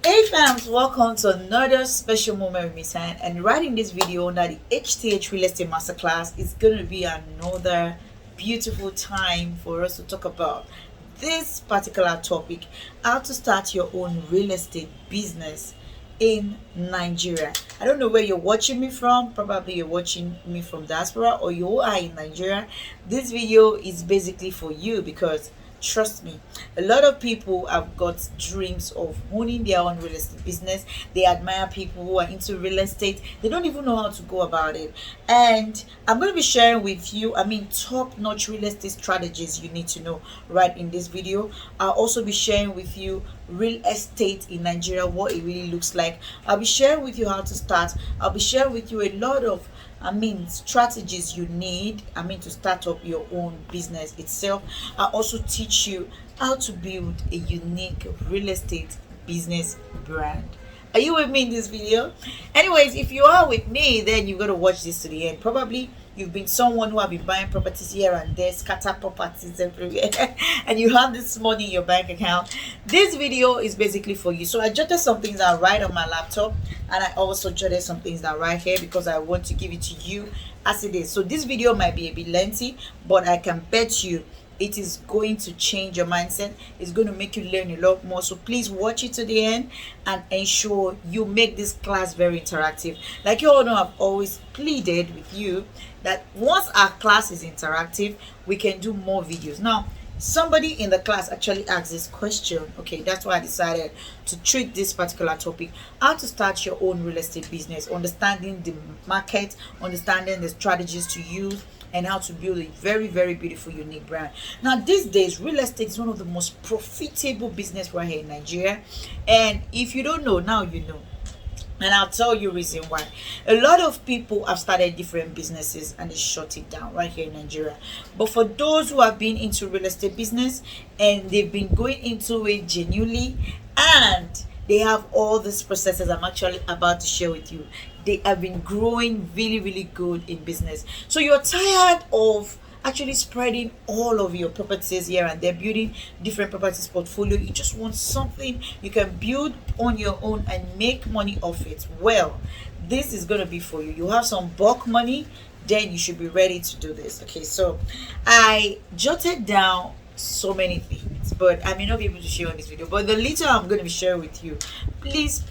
Hey fams, welcome to another special moment with Miss Han. And right in this video, now the HTH Real Estate Masterclass is going to be another beautiful time for us to talk about this particular topic: how to start your own real estate business in Nigeria. I don't know where you're watching me from. Probably you're watching me from diaspora or you are in Nigeria. This video is basically for you because trust me, a lot of people have got dreams of owning their own real estate business. They admire people who are into real estate. They don't even know how to go about it. And I'm going to be sharing with you, top-notch real estate strategies you need to know right in this video. I'll also be sharing with you real estate in Nigeria, what it really looks like. I'll be sharing with you how to start. I'll be sharing with you a lot of strategies you need to start up your own business itself. I also teach you how to build a unique real estate business brand. Are you with me in this video? Anyways, if you are with me, then you got to watch this to the end. Probably you've been someone who have been buying properties here and there, scatter properties everywhere, and you have this money in your bank account. This video is basically for you. So I jotted some things that right on my laptop, and I also jotted some things that right here because I want to give it to you as it is. So this video might be a bit lengthy, but I can bet you it is going to change your mindset. It's going to make you learn a lot more. So please watch it to the end and ensure you make this class very interactive. Like you all know, I've always pleaded with you that once our class is interactive, we can do more videos. Now, somebody in the class actually asked this question. Okay, that's why I decided to treat this particular topic: how to start your own real estate business, understanding the market, understanding the strategies to use, and how to build a very, very beautiful, unique brand. Now, these days, real estate is one of the most profitable business right here in Nigeria. And if you don't know, now you know. And I'll tell you reason why. A lot of people have started different businesses and they shut it down right here in Nigeria. But for those who have been into real estate business and they've been going into it genuinely, and they have all these processes I'm actually about to share with you, they have been growing really, really good in business. So you're tired of actually spreading all of your properties here and there, building different properties portfolio. You just want something you can build on your own and make money off it. Well, this is going to be for you. You have some bulk money, then you should be ready to do this. Okay, so I jotted down so many things, but I may not be able to share on this video, but the little I'm going to be sharing with you, please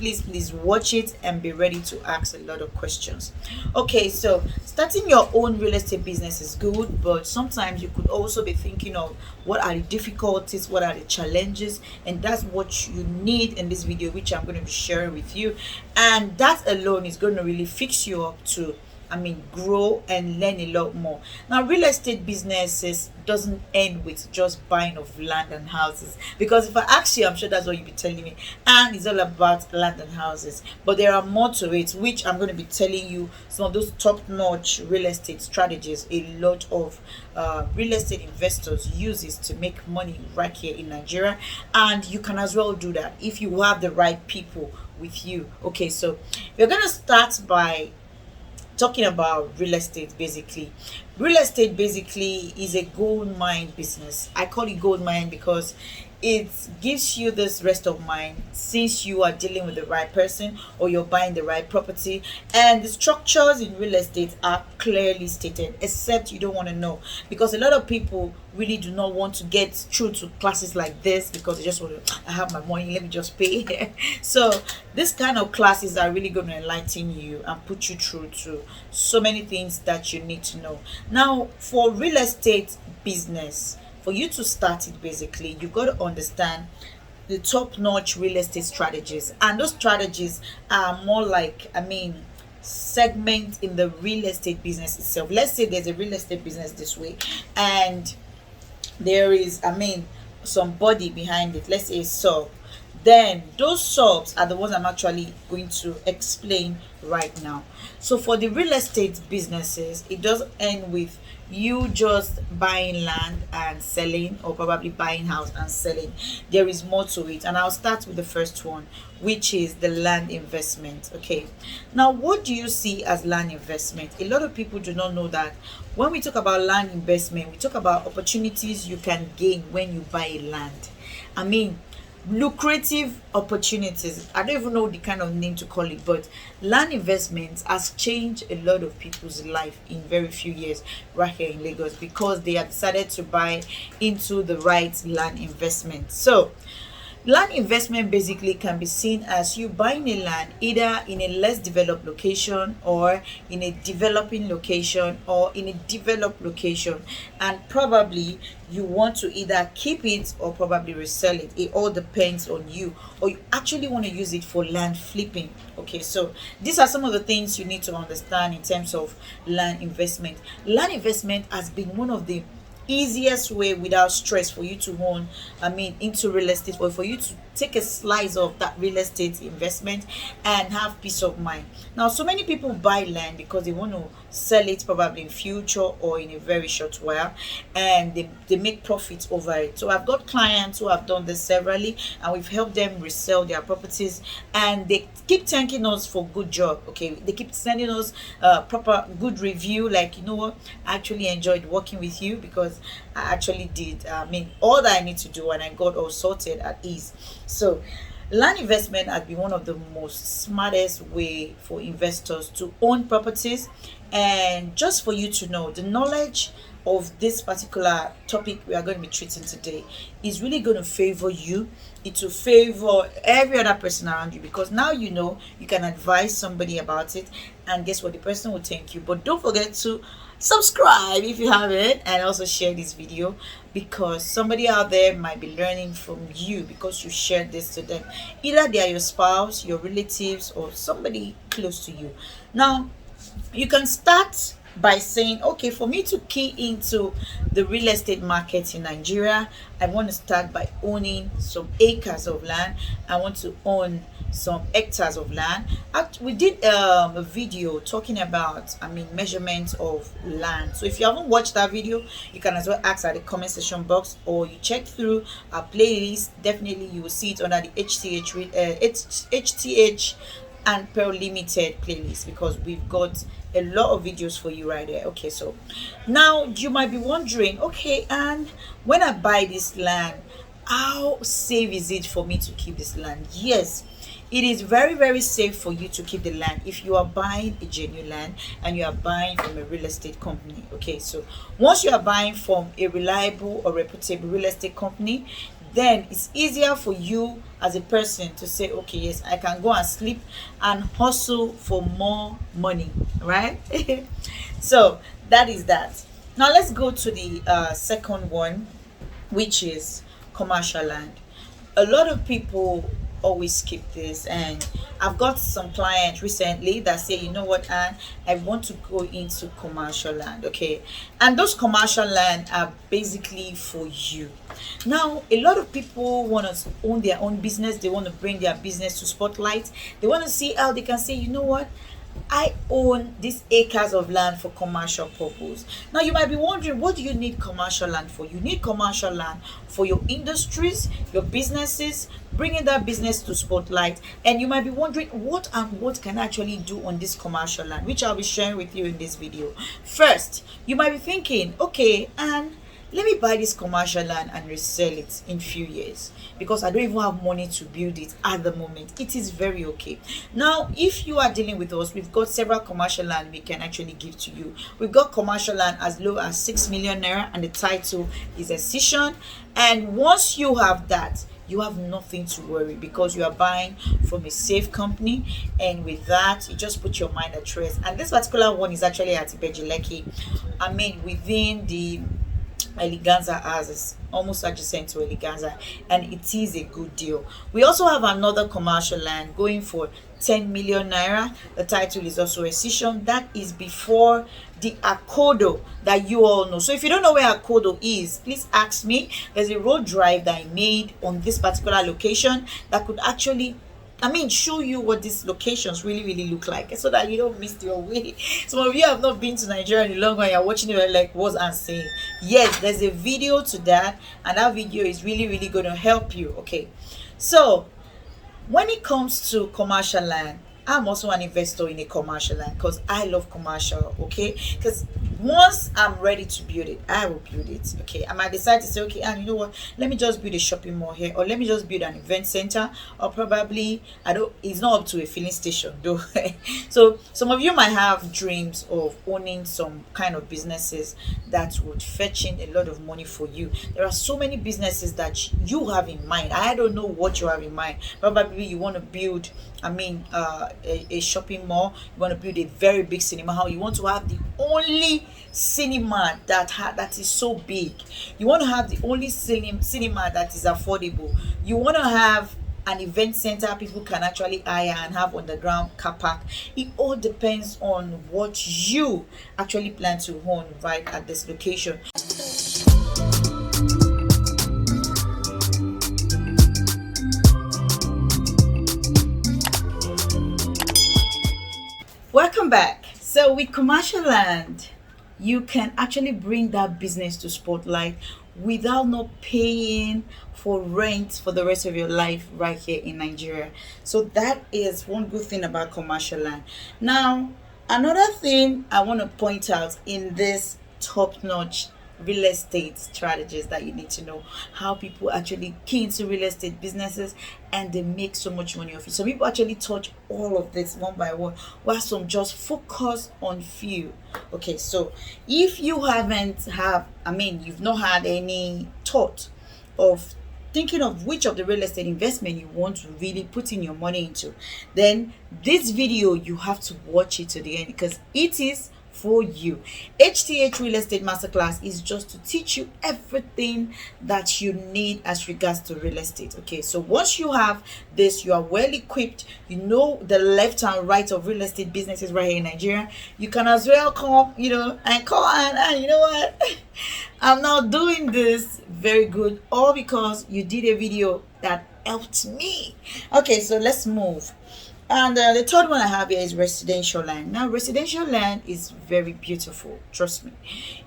watch it and be ready to ask a lot of questions. Okay, so starting your own real estate business is good, but sometimes you could also be thinking of what are the difficulties, what are the challenges, and that's what you need in this video, which I'm going to be sharing with you. And that alone is going to really fix you up to grow and learn a lot more. Now, real estate businesses doesn't end with just buying of land and houses, because if I ask you, I'm sure that's what you'll be telling me, and it's all about land and houses. But there are more to it, which I'm going to be telling you some of those top-notch real estate strategies a lot of real estate investors uses to make money right here in Nigeria. And you can as well do that if you have the right people with you. Okay, so we're going to start by talking about real estate. Real estate basically is a gold mine business. I call it gold mine because it gives you this rest of mind since you are dealing with the right person or you're buying the right property, and the structures in real estate are clearly stated, except you don't want to know, because a lot of people really do not want to get through to classes like this because they just want to, I have my money, let me just pay. So this kind of classes are really going to enlighten you and put you through to so many things that you need to know. Now, for real estate business, for you to start it, basically you got to understand the top-notch real estate strategies, and those strategies are more like segment in the real estate business itself. Let's say there's a real estate business this way, and there is somebody behind it, let's say a sub. Then those subs are the ones I'm actually going to explain right now. So for the real estate businesses, it doesn't end with you just buying land and selling, or probably buying house and selling. There is more to it, and I'll start with the first one, which is the land investment. Okay, now what do you see as land investment? A lot of people do not know that when we talk about land investment, we talk about opportunities you can gain when you buy land. lucrative opportunities. I don't even know the kind of name to call it, but land investments has changed a lot of people's life in very few years right here in Lagos, because they have decided to buy into the right land investment. So land investment basically can be seen as you buying a land either in a less developed location or in a developing location or in a developed location, and probably you want to either keep it or probably resell it. It all depends on you, or you actually want to use it for land flipping. Okay, so these are some of the things you need to understand in terms of land investment. Land investment has been one of the easiest way without stress for you to own, into real estate, or for you to take a slice of that real estate investment and have peace of mind. Now, so many people buy land because they want to sell it probably in future or in a very short while, and they make profits over it. So I've got clients who have done this severally, and we've helped them resell their properties, and they keep thanking us for good job. Okay, they keep sending us proper good review, like, you know what, I actually enjoyed working with you because I actually did all that I need to do, and I got all sorted at ease. So land investment has been one of the most smartest way for investors to own properties. And just for you to know, the knowledge of this particular topic we are going to be treating today is really going to favor you. It will favor every other person around you, because now you know you can advise somebody about it, and guess what, the person will thank you. But don't forget to subscribe if you haven't, and also share this video, because somebody out there might be learning from you because you shared this to them. Either they are your spouse, your relatives, or somebody close to you. Now, you can start by saying, okay, for me to key into the real estate market in Nigeria, I want to start by owning some acres of land. I want to own some hectares of land. We did a video talking about measurements of land. So if you haven't watched that video, you can as well ask at the comment section box, or you check through our playlist. Definitely you will see it under the HTH and Pearl Limited playlist, because we've got a lot of videos for you right there. Okay, so now you might be wondering, okay, and when I buy this land, how safe is it for me to keep this land? Yes, it is very, very safe for you to keep the land if you are buying a genuine land and you are buying from a real estate company. Okay, so once you are buying from a reliable or reputable real estate company, then it's easier for you as a person to say, okay, yes, I can go and sleep and hustle for more money, right? So that is that. Now let's go to the second one, which is commercial land. A lot of people always skip this, and I've got some clients recently that say, you know what, Anne, I want to go into commercial land. Okay, and those commercial land are basically for you. Now, a lot of people want to own their own business. They want to bring their business to spotlight. They want to see how they can say, you know what, I own these acres of land for commercial purpose. Now, you might be wondering, what do you need commercial land for? You need commercial land for your industries, your businesses, bringing that business to spotlight. And you might be wondering, what can I actually do on this commercial land, which I'll be sharing with you in this video. First, you might be thinking, okay, and let me buy this commercial land and resell it in few years, because I don't even have money to build it at the moment. It is very okay. Now, if you are dealing with us, we've got several commercial land we can actually give to you. We've got commercial land as low as 6 million naira, and the title is a cession. And once you have that, you have nothing to worry, because you are buying from a safe company, and with that, you just put your mind at rest. And this particular one is actually at Ibejileki, within the Eleganza, as is almost adjacent to Eleganza, and it is a good deal. We also have another commercial land going for 10 million naira. The title is also a cession. That is before the Akodo that you all know. So if you don't know where Akodo is, please ask me. There's a road drive that I made on this particular location that could actually show you what these locations really look like, so that you don't miss your way. Some of you have not been to Nigeria in a long while, you're watching it like, what's I'm saying? Yes, there's a video to that, and that video is really going to help you. Okay, so when it comes to commercial land, I'm also an investor in a commercial land because I love commercial. Okay, because Once I'm ready to build it, I will build it. Okay, I might decide to say, okay, and you know what, let me just build a shopping mall here, or let me just build an event center, or probably, I don't, it's not up to a filling station though. So some of you might have dreams of owning some kind of businesses that would fetch in a lot of money for you. There are so many businesses that you have in mind. I don't know what you have in mind. Probably you want to build, a shopping mall. You want to build a very big cinema hall. You want to have the only cinema that is so big. You want to have the only cinema that is affordable. You want to have an event center people can actually hire and have underground car park. It all depends on what you actually plan to own right at this location. Welcome back. So with commercial land, you can actually bring that business to spotlight without not paying for rent for the rest of your life right here in Nigeria. So that is one good thing about commercial land. Now, another thing I want to point out in this top-notch real estate strategies that you need to know, how people actually key into real estate businesses and they make so much money off it. Some people actually touch all of this one by one, while some just focus on few. Okay, so if you you've not had any thought of thinking of which of the real estate investment you want to really put in your money into, then this video you have to watch it to the end because it is for you. HTH Real Estate Masterclass is just to teach you everything that you need as regards to real estate. Okay, so once you have this, you are well equipped, you know the left and right of real estate businesses right here in Nigeria. You can as well come, and call and you know what? I'm not doing this very good, all because you did a video that helped me. Okay, so let's move. And the third one I have here is residential land. Now, residential land is very beautiful. Trust me.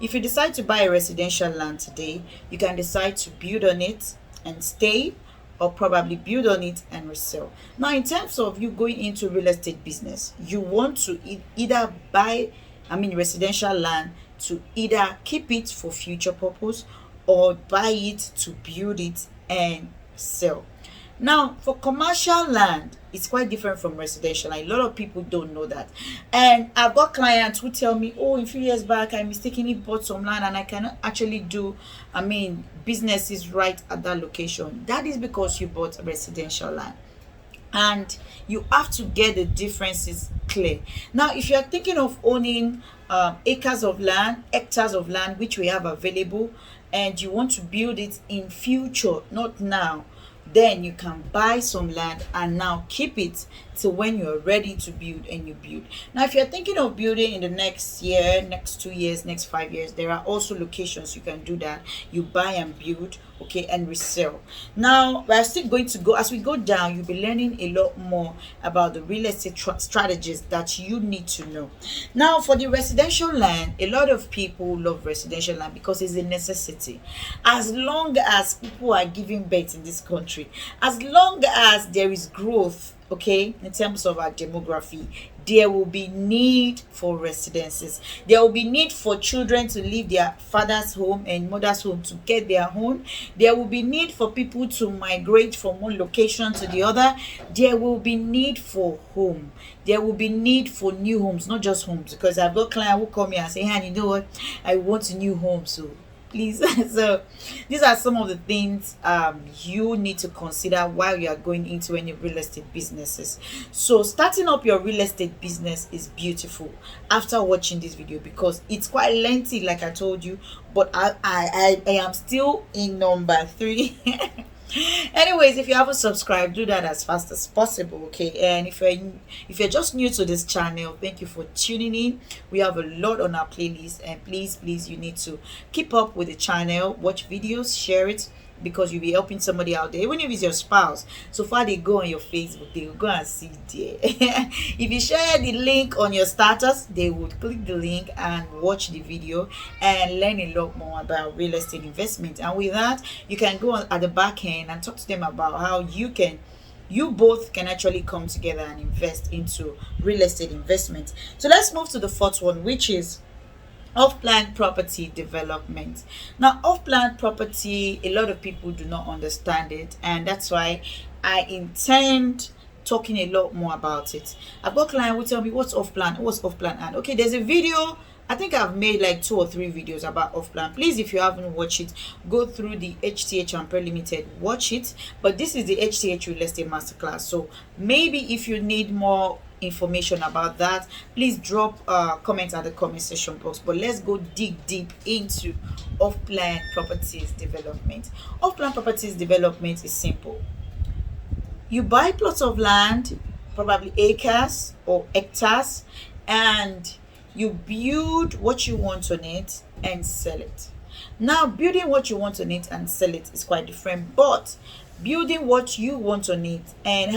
If you decide to buy a residential land today, you can decide to build on it and stay, or probably build on it and resell. Now, in terms of you going into real estate business, you want to either buy, residential land to either keep it for future purpose or buy it to build it and sell. Now, for commercial land, it's quite different from residential. A lot of people don't know that. And I've got clients who tell me, oh, a few years back, I mistakenly bought some land and I cannot actually do, businesses right at that location. That is because you bought residential land. And you have to get the differences clear. Now, if you're thinking of owning acres of land, hectares of land, which we have available, and you want to build it in future, not now, then you can buy some land and now keep it till when you're ready to build and you build. Now, if you're thinking of building in the next year, next 2 years, next 5 years, there are also locations you can do that. You buy and build, okay, and resell. Now, we're still going to go, as we go down, you'll be learning a lot more about the real estate strategies that you need to know. Now, for the residential land, a lot of people love residential land because it's a necessity. As long as people are giving birth in this country, as long as there is growth, okay, in terms of our demography, there will be need for residences. There will be need for children to leave their father's home and mother's home to get their home. There will be need for people to migrate from one location to the other. There will be need for home. There will be need for new homes, not just homes, because I've got clients who come here and say, hey, you know what, I want a new home, so please. So these are some of the things you need to consider while you are going into any real estate businesses. So starting up your real estate business is beautiful after watching this video, because it's quite lengthy, like I told you, but I am still in number 3. Anyways, if you haven't subscribed, do that as fast as possible, okay? And if you're just new to this channel, thank you for tuning in. We have a lot on our playlist, and please you need to keep up with the channel, watch videos, share it, because you'll be helping somebody out there, even if it's your spouse. So far they go on your Facebook, they will go and see there. If you share the link on your status, they would click the link and watch the video and learn a lot more about real estate investment. And with that, you can go on at the back end and talk to them about how you both can actually come together and invest into real estate investment. So let's move to the fourth one, which is Off-plan property development. Now, off-plan property, a lot of people do not understand it, and that's why I intend talking a lot more about it. I've got clients who tell me, what's off-plan? And okay, there's a video. I think I've made like 2 or 3 videos about off-plan. Please, if you haven't watched it, go through the HTH Untitled Limited, watch it. But this is the HTH Real Estate Masterclass. So maybe if you need more information about that, please drop comments at the comment section box. But let's go dig deep into off-plan properties development. Off-plan properties development is simple. You buy plots of land, probably acres or hectares, and you build what you want on it and sell it. Now, building what you want on it and sell it is quite different, but building what you want on it and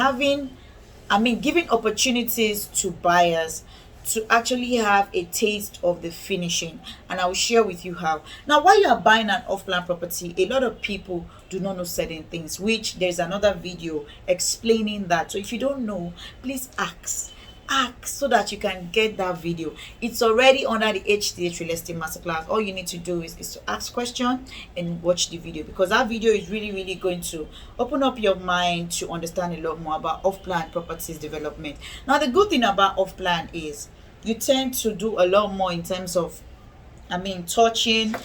giving opportunities to buyers to actually have a taste of the finishing, and I will share with you how. Now, while you are buying an off-plan property, a lot of people do not know certain things, which there's another video explaining that. So if you don't know, please ask so that you can get that video. It's already under the HTH Real Estate Masterclass. All you need to do is to ask question and watch the video, because that video is really going to open up your mind to understand a lot more about off-plan properties development. Now, the good thing about off-plan is you tend to do a lot more in terms of touching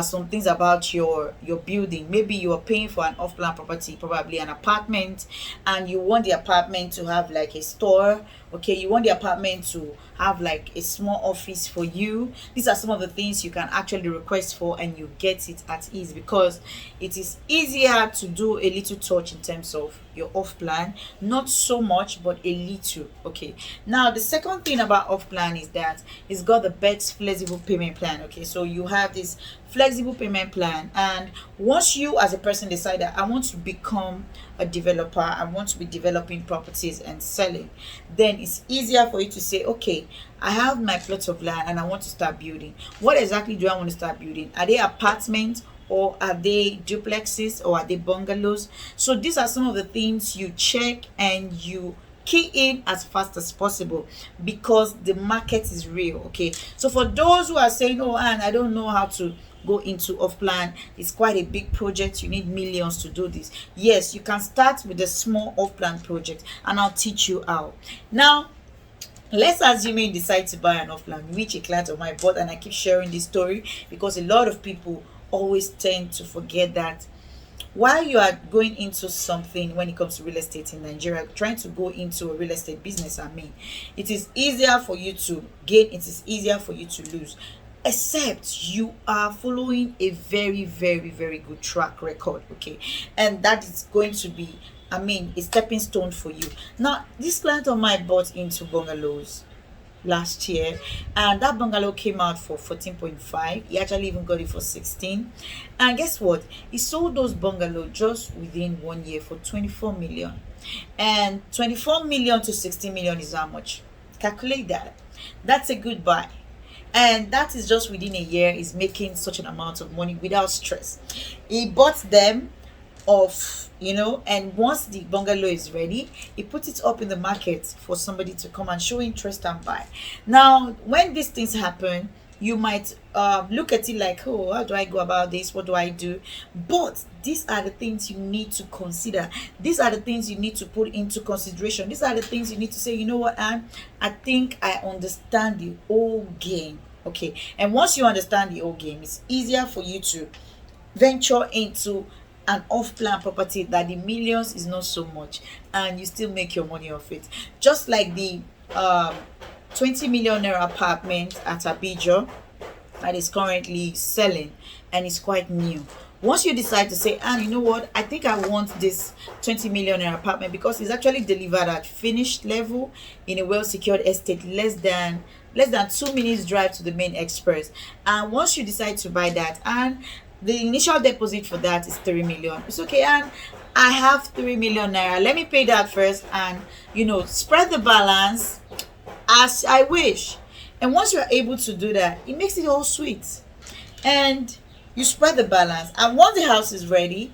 some things about your building. Maybe you are paying for an off-plan property, probably an apartment, and you want the apartment to have like a store. Okay, you want the apartment to have like a small office for you. These are some of the things you can actually request for, and you get it at ease, because it is easier to do a little touch in terms of your off plan, not so much but a little. Okay, now the second thing about off plan is that it's got the best flexible payment plan. Okay, so you have this flexible payment plan, and once you as a person decide that I want to become a developer, I want to be developing properties and selling, then it's easier for you to say, okay, I have my plot of land and I want to start building. What exactly do I want to start building? Are they apartments, or are they duplexes, or are they bungalows? So these are some of the things you check and you key in as fast as possible, because the market is real. Okay, so for those who are saying, oh, and I don't know how to go into off plan, it's quite a big project, you need millions to do this. Yes, you can start with a small off plan project, and I'll teach you how. Now, let's assume you decide to buy an off plan, which a client of mine bought, and I keep sharing this story because a lot of people always tend to forget that while you are going into something, when it comes to real estate in Nigeria, trying to go into a real estate business, it is easier for you to gain, it is easier for you to lose, except you are following a very good track record. Okay, and that is going to be a stepping stone for you. Now, this client of mine bought into bungalows last year, and that bungalow came out for 14.5. He actually even got it for 16, and guess what, he sold those bungalows just within 1 year for 24 million. And 24 million to 60 million is how much? Calculate that. That's a good buy, and that is just within a year. Is making such an amount of money without stress. He bought them off, and once the bungalow is ready, he put it up in the market for somebody to come and show interest and buy. Now, when these things happen, you might look at it like, oh, how do I go about this, what do I do? But these are the things you need to consider. These are the things you need to put into consideration. These are the things you need to say, you know what, I think I understand the whole game. Okay, and once you understand the whole game, it's easier for you to venture into an off-plan property that the millions is not so much, and you still make your money off it. Just like the 20 million naira apartment at Abidjan that is currently selling, and it's quite new. Once you decide to say, and you know what, I think I want this 20 million naira apartment, because it's actually delivered at finished level in a well-secured estate, less than 2 minutes drive to the main express. And once you decide to buy that, and the initial deposit for that is 3 million. It's okay, and I have 3 million naira. Let me pay that first, and spread the balance as I wish. And once you're able to do that, it makes it all sweet. And you spread the balance. And once the house is ready,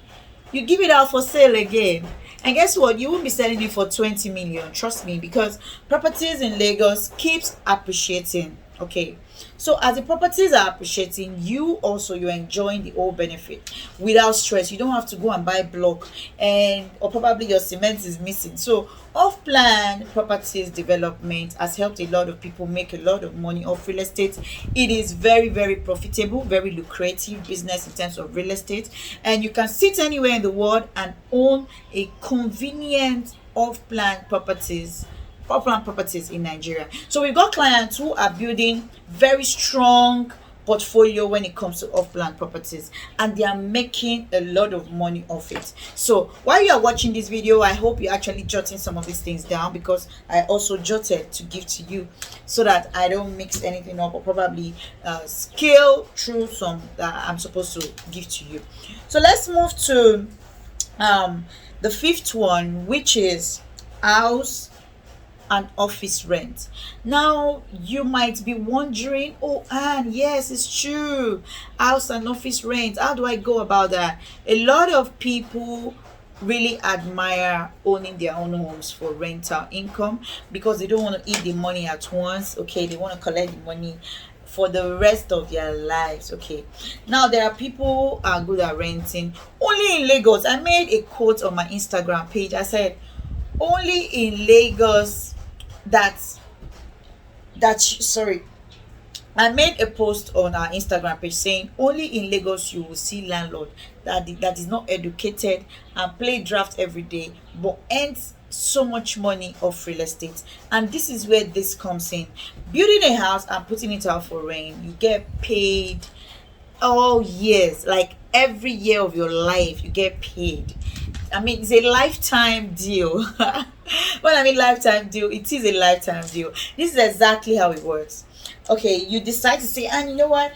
you give it out for sale again. And guess what? You won't be selling it for 20 million. Trust me, because properties in Lagos keeps appreciating. Okay, so as the properties are appreciating, you're enjoying the whole benefit without stress. You don't have to go and buy block, and or probably your cement is missing. So off-plan properties development has helped a lot of people make a lot of money off real estate. It is very, very profitable, very lucrative business in terms of real estate, and you can sit anywhere in the world and own a convenient off-plan properties in Nigeria. So we've got clients who are building very strong portfolio when it comes to off-plan properties, and they are making a lot of money off it. So while you are watching this video, I hope you're actually jotting some of these things down, because I also jotted to give to you so that I don't mix anything up or probably scale through some that I'm supposed to give to you. So let's move to the fifth one, which is house and office rent. Now you might be wondering, oh, and yes, it's true, house and office rent, how do I go about that? A lot of people really admire owning their own homes for rental income, because they don't want to eat the money at once. Okay, they want to collect the money for the rest of their lives. Okay, now there are people who are good at renting. Only in Lagos, I made a quote on my Instagram page. I said only in Lagos, sorry, I made a post on our Instagram page saying only in Lagos you will see landlord that is not educated and play draft every day but earns so much money off real estate. And this is where this comes in. Building a house and putting it out for rent, you get paid all years, like every year of your life you get paid. I mean, it's a lifetime deal. When I mean lifetime deal, it is a lifetime deal. This is exactly how it works. Okay, you decide to say, and you know what?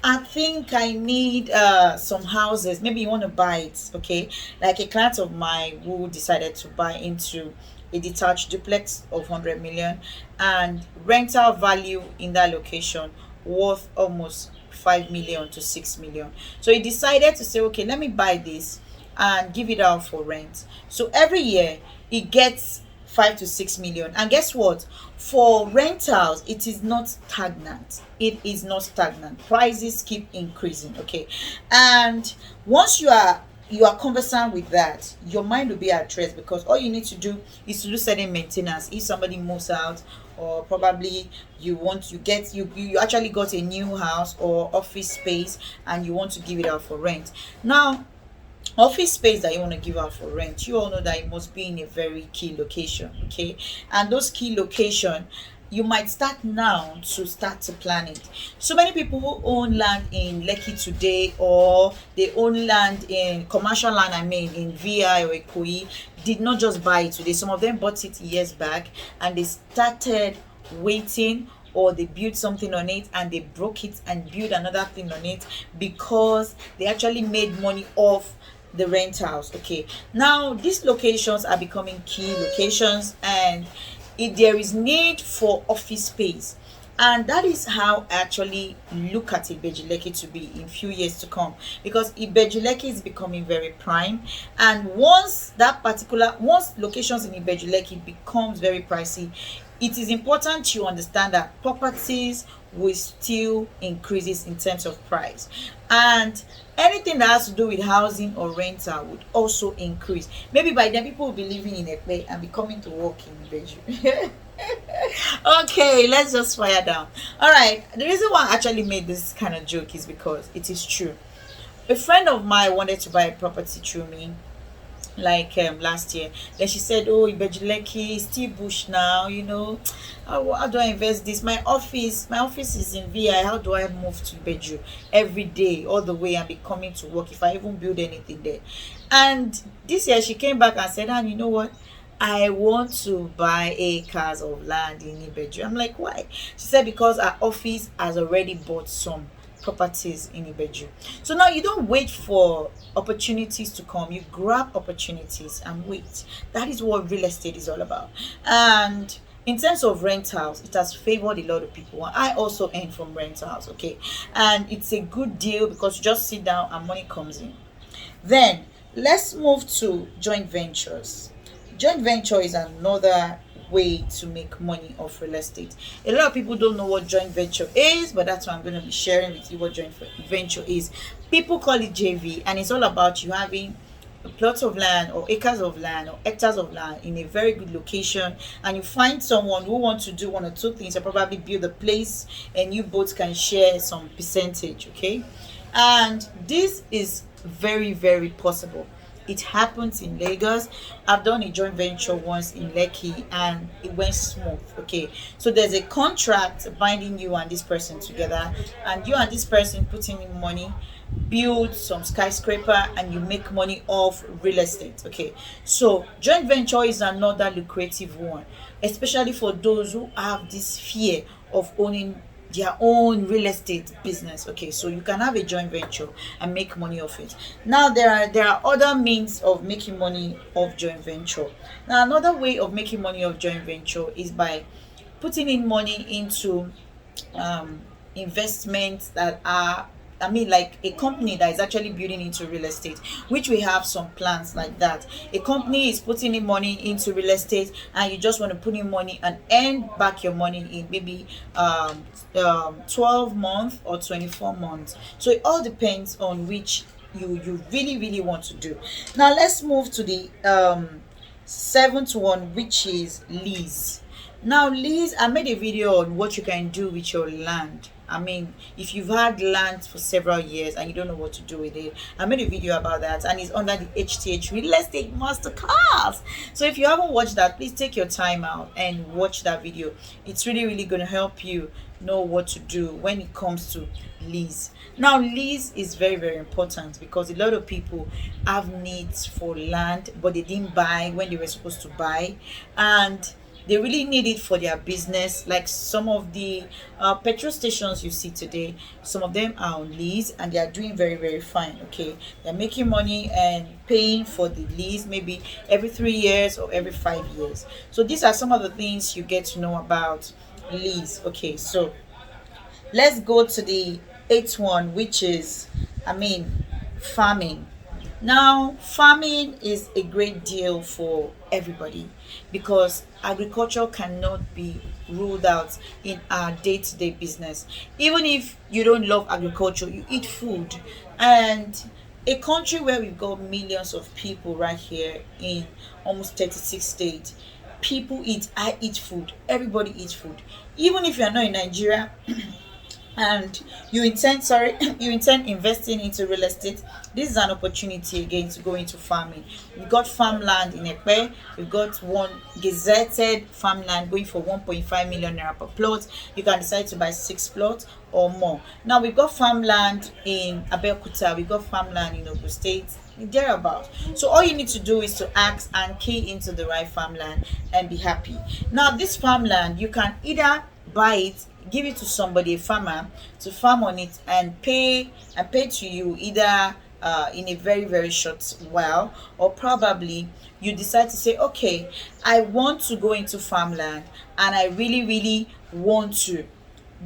I think I need some houses. Maybe you want to buy it. Okay, like a client of mine who decided to buy into a detached duplex of 100 million, and rental value in that location worth almost 5 million to 6 million. So he decided to say, okay, let me buy this and give it out for rent. So every year he gets 5 to 6 million. And guess what? For rentals, it is not stagnant. It is not stagnant. Prices keep increasing. Okay. And once you are conversant with that, your mind will be at rest, because all you need to do is to do certain maintenance. If somebody moves out, or probably you actually got a new house or office space and you want to give it out for rent. Now, office space that you want to give out for rent, you all know that it must be in a very key location. Okay, and those key location, you might start now to plan it. So many people who own land in Lekki today, or they own land in commercial land, I mean in VI or Ikoyi, did not just buy it today. Some of them bought it years back and they started waiting, or they built something on it and they broke it and built another thing on it, because they actually made money off the rentals. Okay, now these locations are becoming key locations, and if there is need for office space, and that is how I actually look at Ibejuleki to be in few years to come, because Ibejuleki is becoming very prime, and once locations in Ibejuleki becomes very pricey, it is important to understand that properties will still increases in terms of price, and anything that has to do with housing or rental would also increase. Maybe by then people will be living in Ekpe and be coming to work in Ibeju. Okay, let's just fire down. All right, the reason why I actually made this kind of joke is because it is true. A friend of mine wanted to buy a property through me, like last year. Then she said, oh, Ibejuleki is still bush now, how do I invest this? My office is in VI. How do I move to Ibeju every day all the way and be coming to work if I even build anything there? And this year she came back and said, and you know what, I want to buy acres of land in Ibeju. I'm like, why? She said because our office has already bought some properties in Ibeju. So now you don't wait for opportunities to come, you grab opportunities and wait. That is what real estate is all about. And in terms of rentals, it has favored a lot of people. I also earn from rentals. Okay, and it's a good deal because you just sit down and money comes in. Then let's move to joint ventures. Joint venture is another way to make money off real estate. A lot of people don't know what joint venture is, but that's why I'm going to be sharing with you what joint venture is. People call it JV, and it's all about you having plots of land or acres of land or hectares of land in a very good location, and you find someone who wants to do one or two things, or probably build a place, and you both can share some percentage. Okay, and this is very very possible. It happens in Lagos. I've done a joint venture once in Lekki and it went smooth. Okay, so there's a contract binding you and this person together, and you and this person putting in money, build some skyscraper, and you make money off real estate. Okay, so joint venture is another lucrative one, especially for those who have this fear of owning their own real estate business. Okay, so you can have a joint venture and make money off it. Now there are other means of making money off joint venture. Now another way of making money off joint venture is by putting in money into investments that are, I mean, like a company that is actually building into real estate, which we have some plans like that. A company is putting in money into real estate, and you just want to put in money and earn back your money in maybe 12 months or 24 months. So it all depends on which you really really want to do. Now let's move to the seventh one, which is lease. Now, lease, I made a video on what you can do with your land. I mean, if you've had land for several years and you don't know what to do with it, I made a video about that, and it's under the HTH Real Estate Masterclass. So if you haven't watched that, please take your time out and watch that video. It's really, really going to help you know what to do when it comes to lease. Now, lease is very, very important because a lot of people have needs for land, but they didn't buy when they were supposed to buy, and they really need it for their business. Like some of the petrol stations you see today, some of them are on lease and they are doing very very fine. Okay, they're making money and paying for the lease maybe every 3 years or every 5 years. So these are some of the things you get to know about lease. Okay, so let's go to the eighth one, which is, I mean, farming. Now, farming is a great deal for everybody because agriculture cannot be ruled out in our day-to-day business. Even if you don't love agriculture, you eat food. And a country where we've got millions of people right here in almost 36 states, people eat, I eat food, everybody eats food. Even if you're not in Nigeria, and you intend investing into real estate, this is an opportunity again to go into farming. We've got farmland in Ekpe. We've got one gazetted farmland going for 1.5 million naira per plot. You can decide to buy 6 plots or more. Now we've got farmland in Abeokuta, we've got farmland in Ogun State, thereabout. So all you need to do is to ask and key into the right farmland and be happy. Now this farmland, you can either buy it, give it to somebody, a farmer, to farm on it and pay to you either in a very very short while, or probably you decide to say, okay, I want to go into farmland and I really really want to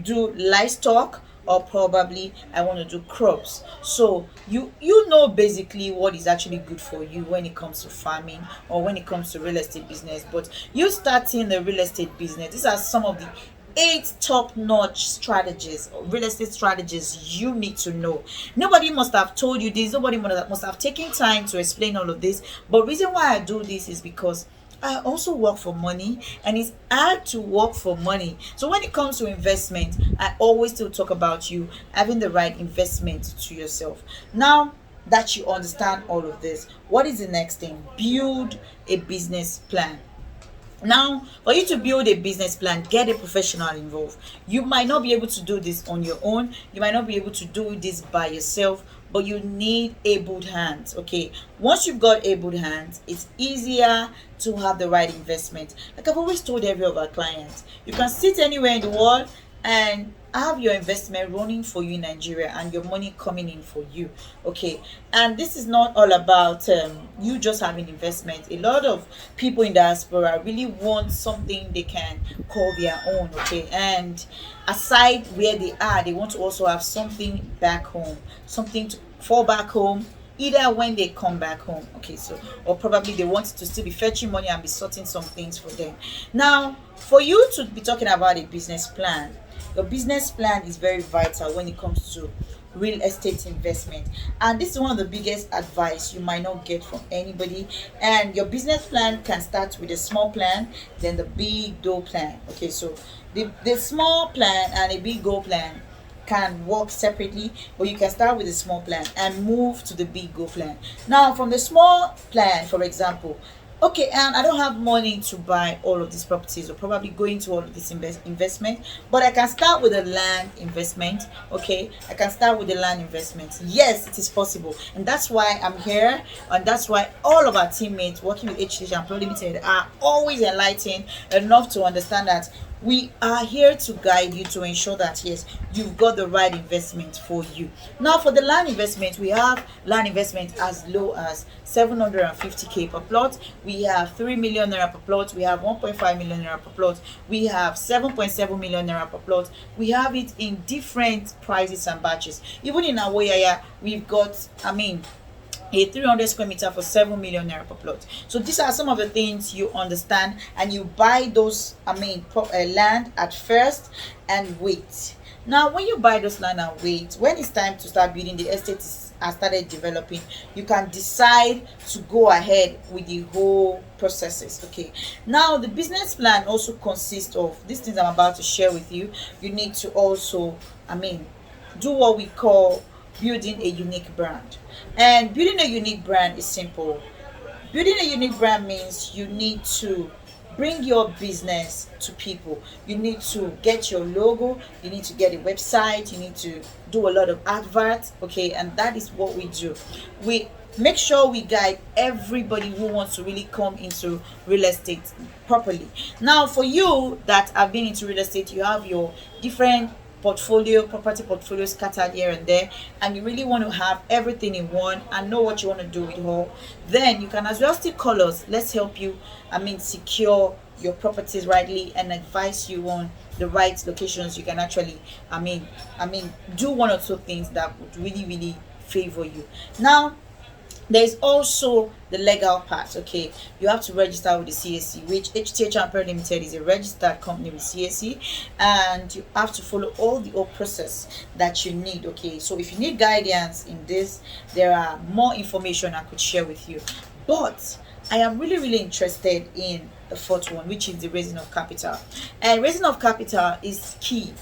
do livestock, or probably I want to do crops. So you know basically what is actually good for you when it comes to farming or when it comes to real estate business. But you starting the real estate business, these are some of the 8 top-notch strategies, real estate strategies you need to know. Nobody must have told you this, nobody must have taken time to explain all of this. But reason why I do this is because I also work for money, and it's hard to work for money. So when it comes to investment, I always still talk about you having the right investment to yourself. Now that you understand all of this, what is the next thing? Build a business plan. Now, for you to build a business plan, get a professional involved. You might not be able to do this on your own, you might not be able to do this by yourself, but you need able hands. Okay, once you've got able hands, it's easier to have the right investment. Like I've always told every of our clients, you can sit anywhere in the world and have your investment running for you in Nigeria and your money coming in for you. Okay, and this is not all about you just having investment. A lot of people in diaspora really want something they can call their own. Okay, and aside where they are, they want to also have something back home, something to fall back home either when they come back home. Okay, so or probably they want to still be fetching money and be sorting some things for them. Now, for you to be talking about a business plan, your business plan is very vital when it comes to real estate investment, and this is one of the biggest advice you might not get from anybody. And your business plan can start with a small plan, then the big goal plan. Okay, so the small plan and a big goal plan can work separately, but you can start with a small plan and move to the big goal plan. Now, from the small plan, for example, okay, and I don't have money to buy all of these properties or probably go into all of this investment, but I can start with a land investment. Okay, I can start with the land investment. Yes, it is possible, and that's why I'm here, and that's why all of our teammates working with HTH and Pro Limited are always enlightened enough to understand that we are here to guide you to ensure that yes, you've got the right investment for you. Now, for the land investment, we have land investment as low as 750k per plot. We have 3 million naira per plot. We have 1.5 million naira per plot. We have 7.7 million naira per plot. We have it in different prices and batches. Even in our area, we've got, a 300 square meter for 7 million naira per plot. So these are some of the things you understand, and you buy those land at first and wait. Now, when you buy those land and wait, when it's time to start building, the estate has started developing, you can decide to go ahead with the whole processes. Okay, now the business plan also consists of these things I'm about to share with you. You need to also do what we call building a unique brand. And building a unique brand is simple. Building a unique brand means you need to bring your business to people. You need to get your logo, you need to get a website, you need to do a lot of adverts. Okay, and that is what we do. We make sure we guide everybody who wants to really come into real estate properly. Now, for you that have been into real estate, you have your different property portfolio scattered here and there, and you really want to have everything in one and know what you want to do with all, then you can as well still call us. Let's help you secure your properties rightly and advise you on the right locations. You can actually do one or two things that would really favor you. Now, there's also the legal part. Okay, you have to register with the CAC, which HTH Chapter Limited is a registered company with CAC, and you have to follow all the old process that you need. Okay, so if you need guidance in this, there are more information I could share with you, but I am really interested in the fourth one, which is the raising of capital. And raising of capital is key.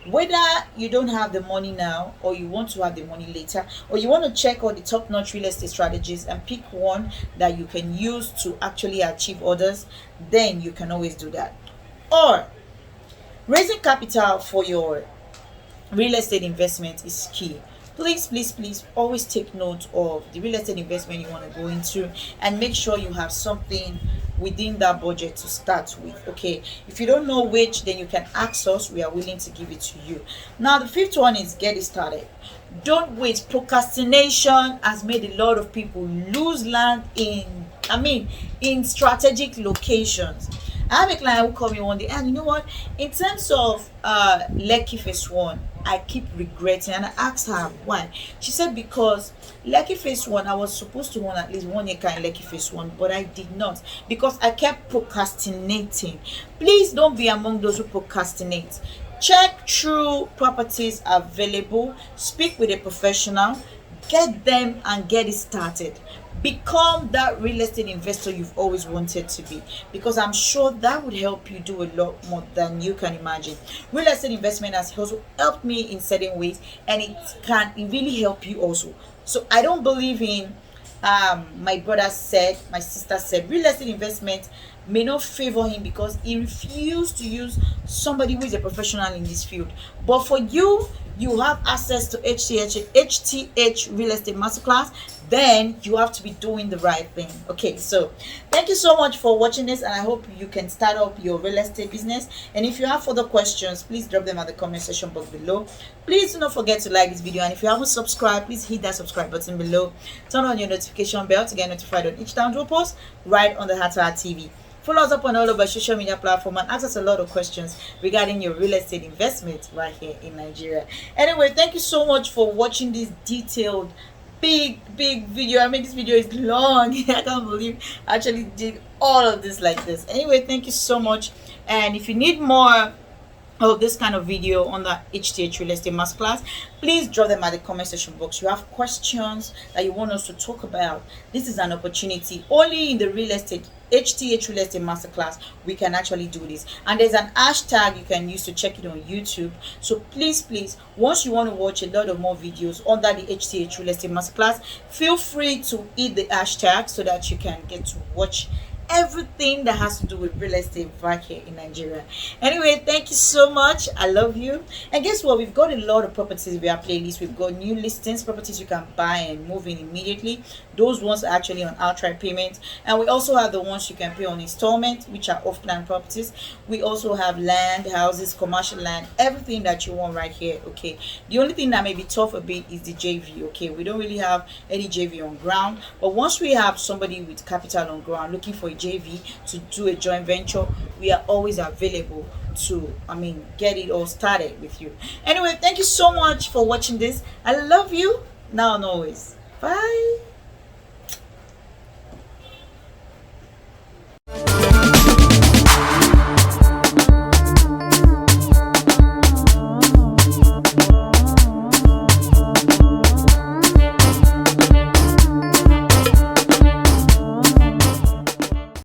Whether you don't have the money now, or you want to have the money later, or you want to check all the top-notch real estate strategies and pick one that you can use to actually achieve others, then you can always do that. Or raising capital for your real estate investment is key. Please always take note of the real estate investment you want to go into, and make sure you have something within that budget to start with. Okay, if you don't know which, then you can ask us. We are willing to give it to you. Now, the fifth one is get it started. Don't wait. Procrastination has made a lot of people lose land in strategic locations. I have a client who called me one day, and you know what? In terms of Lekki Phase 1, I keep regretting, and I asked her why. She said because Lekki Phase 1, I was supposed to own at least 1 acre in Lekki Phase 1, but I did not because I kept procrastinating. Please don't be among those who procrastinate. Check through properties available, speak with a professional, get them and get it started. Become that real estate investor you've always wanted to be, because I'm sure that would help you do a lot more than you can imagine. Real estate investment has also helped me in certain ways, and it really help you also. So I don't believe in my sister said real estate investment may not favor him because he refused to use somebody who is a professional in this field. But for you, you have access to HTH Real Estate Masterclass, then you have to be doing the right thing. Okay, so thank you so much for watching this, and I hope you can start up your real estate business. And if you have further questions, please drop them at the comment section box below. Please do not forget to like this video, and if you haven't subscribed, please hit that subscribe button below. Turn on your notification bell to get notified on each time we post right on the Heart to Heart TV. Follow us up on all of our social media platforms and ask us a lot of questions regarding your real estate investment right here in Nigeria. Anyway, thank you so much for watching this detailed big video. I mean, this video is long. I can't believe I actually did all of this like this. Anyway, thank you so much. And if you need more of this kind of video on the HTH Real Estate Masterclass, please drop them at the comment section box. You have questions that you want us to talk about. This is an opportunity. Only in the real estate HTH Real Estate Masterclass we can actually do this, and there's an hashtag you can use to check it on YouTube. So please, once you want to watch a lot of more videos under the HTH Real Estate Masterclass, feel free to hit the hashtag so that you can get to watch everything that has to do with real estate right here in Nigeria. Anyway, thank you so much. I love you. And guess what? We've got a lot of properties in our playlist. We've got new listings, properties you can buy and move in immediately. Those ones are actually on outright payment. And we also have the ones you can pay on installment, which are off-plan properties. We also have land, houses, commercial land, everything that you want right here. Okay. The only thing that may be tough a bit is the JV. Okay. We don't really have any JV on ground. But once we have somebody with capital on ground looking for a JV to do a joint venture, we are always available to get it all started with you. Anyway, thank you so much for watching this. I love you now and always. Bye.